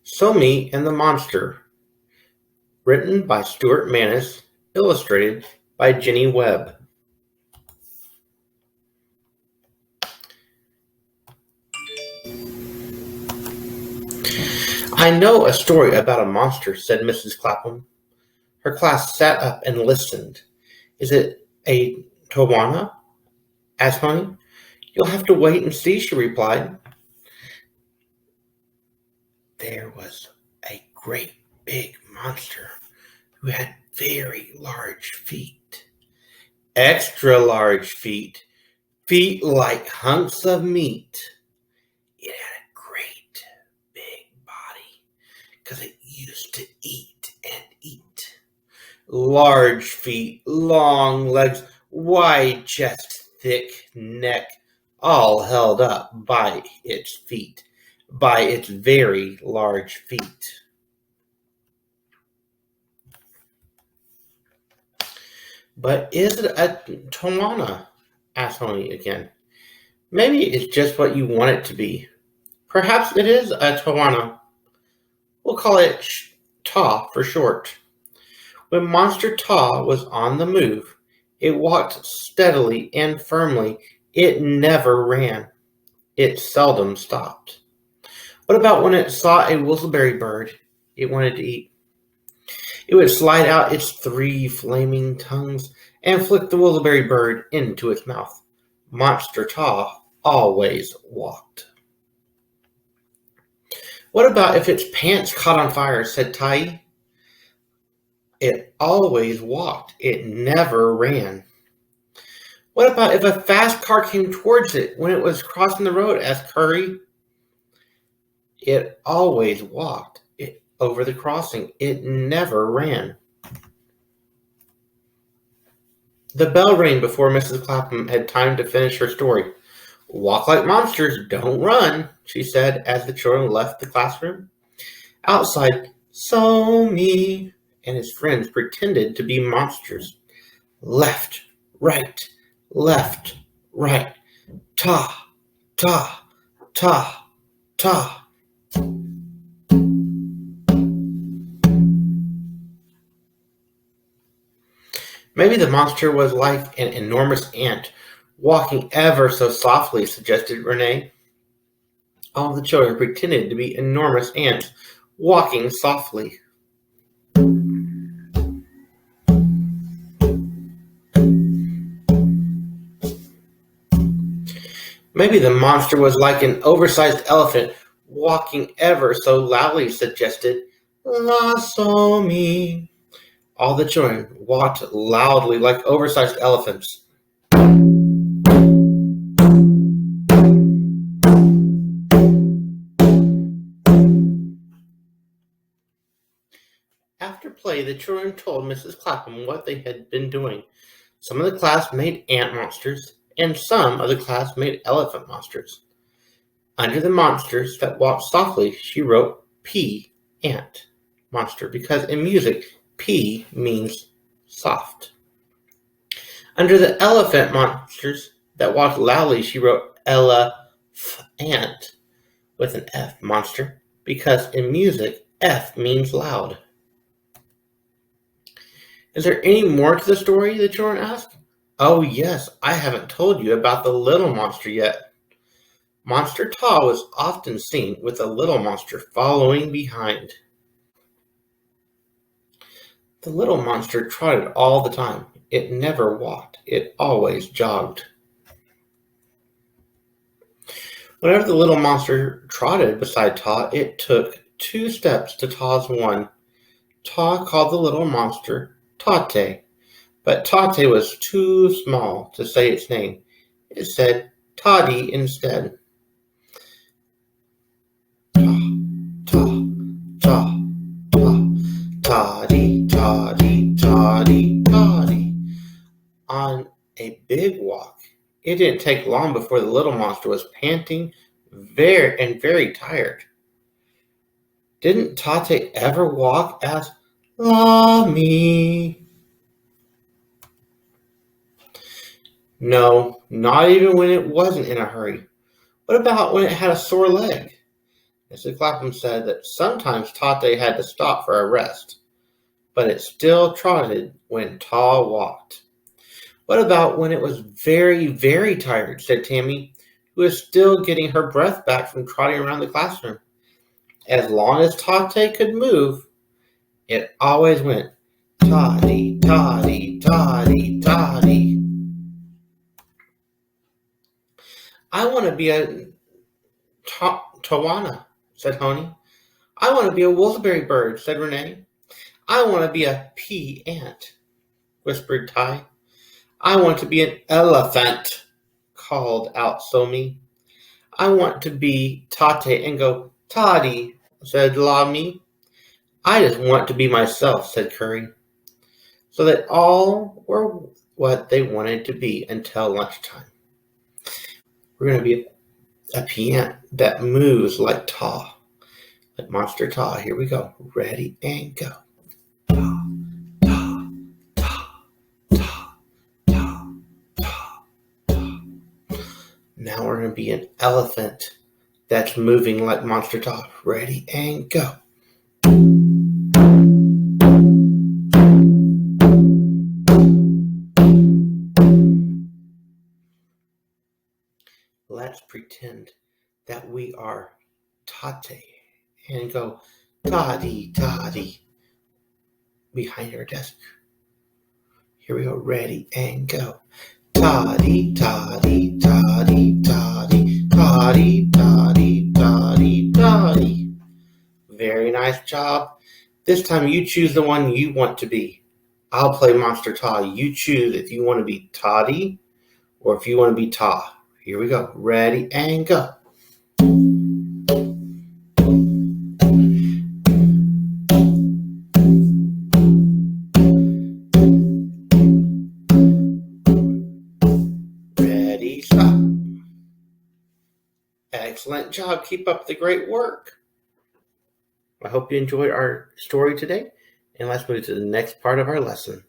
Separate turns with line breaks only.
Somi and the Monster, written by Stuart Manis, illustrated by Jenny Webb. I know a story about a monster, said Mrs. Clapham. Her class sat up and listened. Is it a Tawana? asked Honey. You'll have to wait and see, she replied. There was a great big monster who had very large feet. Extra large feet. Feet like hunks of meat. It had a great big body because it used to eat and eat. Large feet, long legs, wide chest, thick neck, all held up by its feet, by its very large feet. But is it a Tawana? asked Honey again. Maybe it's just what you want it to be. Perhaps it is a Tawana. We'll call it Ta for short. When Monster Ta was on the move, it walked steadily and firmly. It never ran. It seldom stopped. What about when it saw a whistleberry bird it wanted to eat? It would slide out its 3 flaming tongues and flick the whistleberry bird into its mouth. Monster Ta always walked. What about if its pants caught on fire, said Tai. It always walked. It never ran. What about if a fast car came towards it when it was crossing the road, asked Curry. It always walked over the crossing. It never ran. The bell rang before Mrs. Clapham had time to finish her story. Walk like monsters, don't run, she said as the children left the classroom. Outside, Somi and his friends pretended to be monsters. Left, right, ta, ta, ta, ta. Maybe the monster was like an enormous ant, walking ever so softly, suggested Renee. All the children pretended to be enormous ants, walking softly. Maybe the monster was like an oversized elephant, walking ever so loudly, suggested Somi. All the children walked loudly like oversized elephants. After play, the children told Mrs. Clapham what they had been doing. Some of the class made ant monsters, and some of the class made elephant monsters. Under the monsters that walked softly, she wrote P, ant, monster, because in music, P means soft. Under the elephant monsters that walked loudly, she wrote ant with an F, monster, because in music, F means loud. Is there any more to the story? The children asked. Oh, yes, I haven't told you about the little monster yet. Monster Ta was often seen with a little monster following behind. The little monster trotted all the time. It never walked. It always jogged. Whenever the little monster trotted beside Ta, it took 2 steps to Ta's 1. Ta called the little monster Tate, but Tate was too small to say its name. It said Toddy instead. Toddy, Toddy, Toddy, Toddy. On a big walk. It didn't take long before the little monster was panting very tired. Didn't Tate ever walk? Asked Lami. No, not even when it wasn't in a hurry. What about when it had a sore leg? Mrs. Clapham said that sometimes Tate had to stop for a rest, but it still trotted when Ta walked. What about when it was very, very tired, said Tammy, who was still getting her breath back from trotting around the classroom. As long as Tate could move, it always went toddy, toddy, toddy, toddy. I want to be a Tawana, said Honey. I want to be a wolfberry bird, said Renee. I want to be a pea ant, whispered Ty. I want to be an elephant, called out Somi. I want to be Tate and go Toddy, said Lami. I just want to be myself, said Curry. So they all were what they wanted to be until lunchtime. We're going to be a pea ant that moves like Ta, like Monster Ta. Here we go. Ready and go. Ta, ta, ta, ta, ta, ta, ta. Now we're going to be an elephant that's moving like Monster Ta. Ready and go. Let's pretend that we are Tate and go Toddy, Toddy behind our desk. Here we go. Ready and go. Toddy, Toddy, Toddy, Toddy, Toddy, Toddy, Toddy, Toddy. Very nice job. This time you choose the one you want to be. I'll play Monster Ta. You choose if you want to be Toddy or if you want to be Ta. Here we go. Ready and go. Ready, stop. Excellent job. Keep up the great work. I hope you enjoyed our story today, and let's move to the next part of our lesson.